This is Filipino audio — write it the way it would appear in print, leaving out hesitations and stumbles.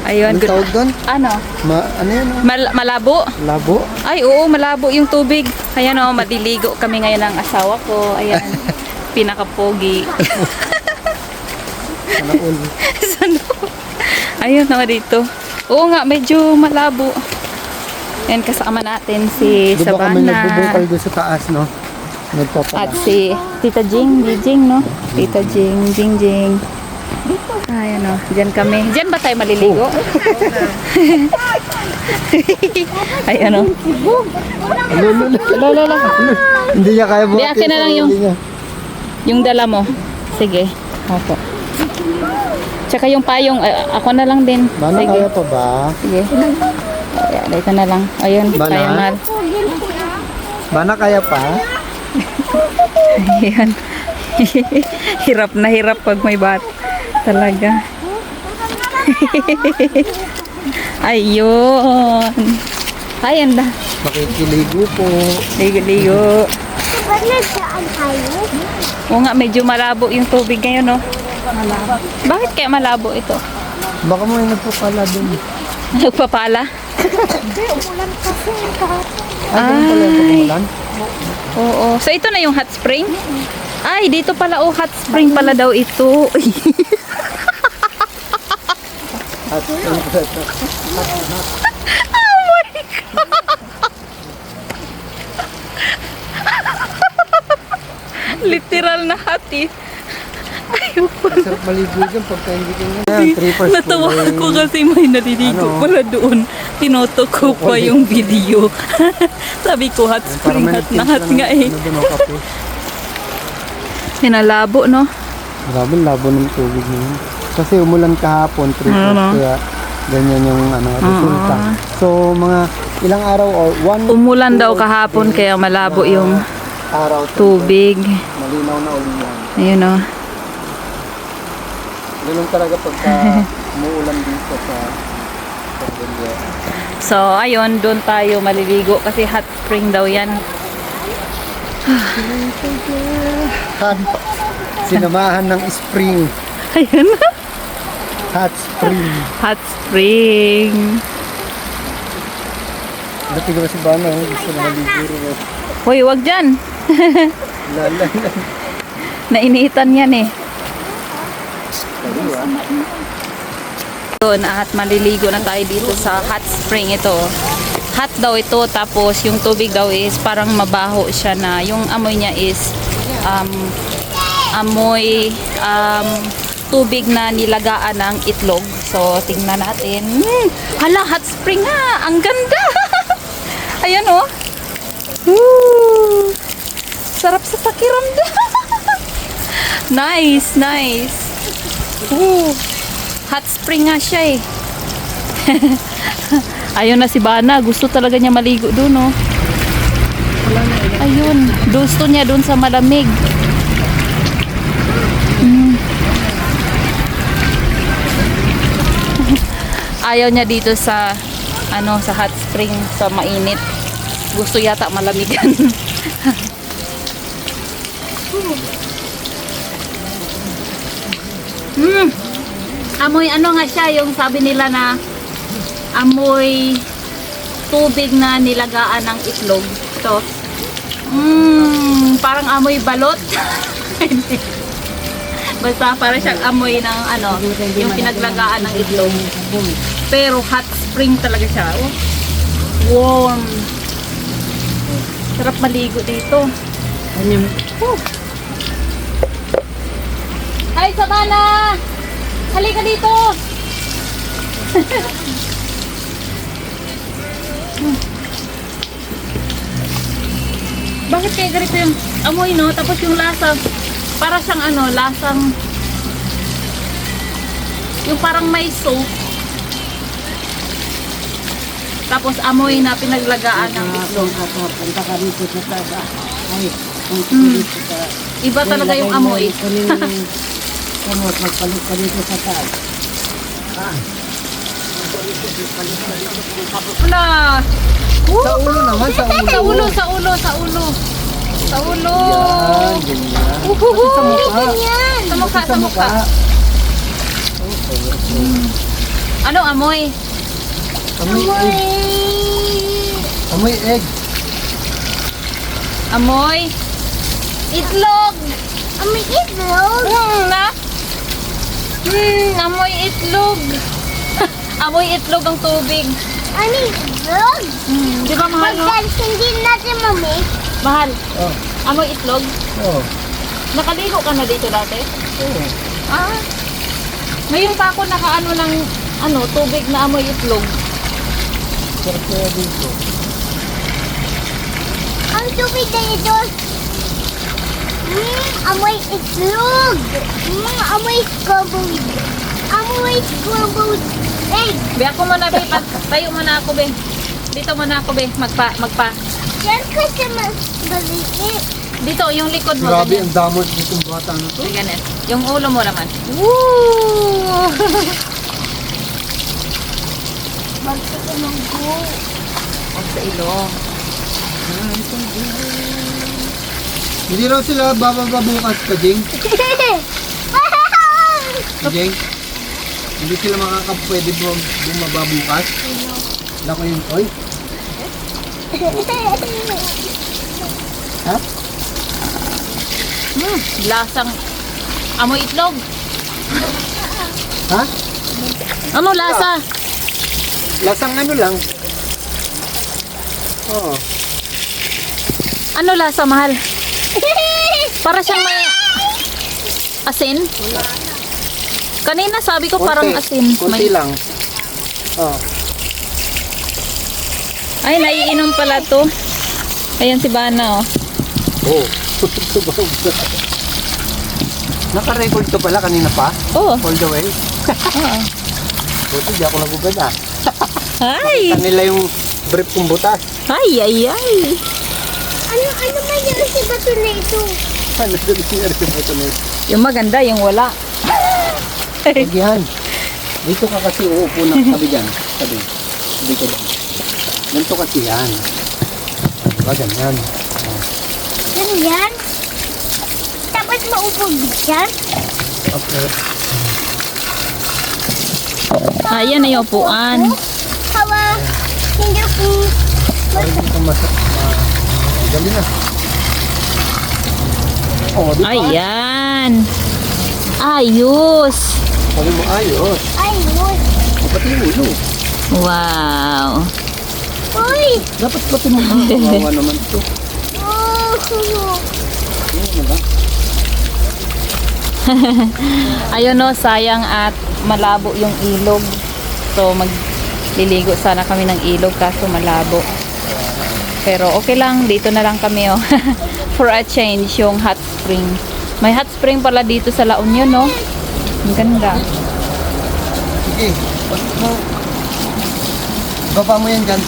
Ayun, Anong tawag doon? ano? Ano yun? Malabo? Labo? Ay, oo, malabo yung tubig. Ayan o, madiligo kami ngayon ng asawa ko. Ayan, pinakapogi. Sana all. Sana? Ayun naman dito. Oo nga, medyo malabo. Ayan, kasama natin si Di ba kami Savannah. nagbubungkal doon sa taas, no? At Nagpapala. si Tita Jing, no? Tita Jing. Ayan o, dyan kami. Dyan ba tayo maliligo? Ayan o. Lala. Hindi niya kaya Di, akin na lang yung dala mo. Sige. Opo. Tsaka yung payong, ako na lang din. Bana, Sige. kaya pa ba? Sige. Ayan, dito na lang. Ayun, Bana? kaya mal. Bana, kaya pa? Ayan. Hirap na hirap pag may bat. Talaga. Ayun. Ayan na. Makikiligo po. Ligo-ligo. Oo nga, medyo malabo yung tubig ngayon, no? Malabo. Bakit kaya malabo ito? Baka mo yung nagpapala doon. Nagpapala? Hindi, umulan kasi kahapon. Doon pala yung pagmulan? Oo. So, ito na yung hot spring? Ay, dito pala, hot spring pala daw ito. At Literal na hot eh. Ayoko. sarap maligo dyan pagka hindi ka nga. Ayan, 3 Natawa ako kasi may naliligo Ano? pala doon. Tinoto ko pa yung video. Sabi ko hot spring, hot na hot nga eh. Pinalabo, no? Grabe, labo ng tubig na yun. Kasi umulan kahapon, 3 Ano? kaya ganyan yung resulta. So, mga ilang araw or 1 Umulan daw kahapon kaya malabo yung araw tubig. malinaw na uli yan. Ayun, no? Ganun talaga pagka umuulan dito sa Cordillera. So, ayun, doon tayo maliligo kasi hot spring daw yan. Hot. Sinamahan ng spring. Ayun. Hot spring. Hot spring. Dati ko si Bana, gusto na maligo rin. Hoy, wag dyan. Lala. Nainitan yan eh. Doon at maliligo na tayo dito sa hot spring ito. Hot daw ito, tapos yung tubig daw is parang mabaho siya na yung amoy niya is amoy tubig na nilagaan ng itlog. So tingnan natin. Hala, hot spring nga, ang ganda. Ayan oh. Woo! Sarap sa pakiramdam. Nice. Woo! Hot spring nga siya eh. Ayun na si Bana, gusto talaga niya maligo doon, oh. Ayun, gusto niya doon sa malamig. Ayaw niya dito sa sa hot spring, sa mainit. Gusto yata malamigan. Amoy nga siya, yung sabi nila na amoy tubig na nilagaan ng itlog. Ito. Parang amoy balot. Basta para siyang amoy ng yung pinaglagaan ng itlog. Pero hot spring talaga siya. Oh. Warm. Sarap maligo dito. Hi, Savannah! Halika dito! Bakit kaya ganito yung amoy, no? Tapos yung lasa, para siyang lasang yung parang may soap. Tapos amoy na pinaglagaan ng itlog. Iba talaga yung amoy. Magpalit ka dito sa taas. Wala! Sa ulo naman, sa ulo. Sa ulo. Sa ulo. Yan, ganyan. Uhuhu! Sa mukha. Sa mukha. Okay. Ano amoy? Amoy egg. Amoy egg. Amoy itlog. Amoy itlog. Na? Amoy itlog. Amoy itlog ang tubig. Amoy itlog. Di ba mahal, no? Magkansindin natin, mami. Mahal. Oh. Amoy itlog. Oh. Nakaligo ka na dito dati? Oh. Ah. Ngayon pa ako nakaano ng tubig na amoy itlog. Sarap kaya dito. Ang tubig na ito. Amoy itlog. Amoy scrambled. Amoy scrambled egg. Be, ako muna, be. Tayo muna ako, be. Dito muna ako, be. Magpa. Yan kasi maliit. Dito, yung likod mo. Grabe, ganyan. ang damot nitong bata na to. Ay, ganyan. Yung ulo mo naman. Woo! Magtikin ng go. Huwag sa ilong. Hindi raw sila bababa bukas ka, Jing. Jing. Hindi sila pwede bumaba bukas. Lako yun. Oy. Ha? Lasang amoy itlog. Ha? Ano lasa? Lasang ano lang. Oo. Ano lasa, mahal? Para siyang may asin? Kanina sabi ko parang asin. Kunti lang. Oh. Ay, naiinom pala to. Ayan si Bana, oh. Oh. Naka-record ka pala kanina pa? Oh. All the way? Oo. Buti di ako nagugad ah. Ay! Kanila yung brief kong butas. Ay, ay, ay. Ano nangyari sa bato na ito? Ano doon sinari yung buto na ito? Yung maganda, yung wala. Huwag yan. Dito ka kasi uupo na sabi dyan. Sabi. Sabi ko dyan. Ganito kasi yan. Diba ganyan? Oh. Ano yan? Tapos maupog yan? Okay. Ayan na yung upuan. Hawa. Hindi ko. Ay, dito dali na. Oh, di ba? Ayan. Ayos. Sabi mo ayos. Ayun. O, pati yung ulo. Wow. Uy. Dapat pati mo kawawa naman ito. Oh. Ano ba? Ayun, no, sayang at malabo yung ilog. So, magliligo sana kami ng ilog kaso malabo. Pero okay lang, dito na lang kami, oh. For a change, yung hot spring. May hot spring pala dito sa La Union, no? Ang ganda. Sige. Baba mo yan dyan.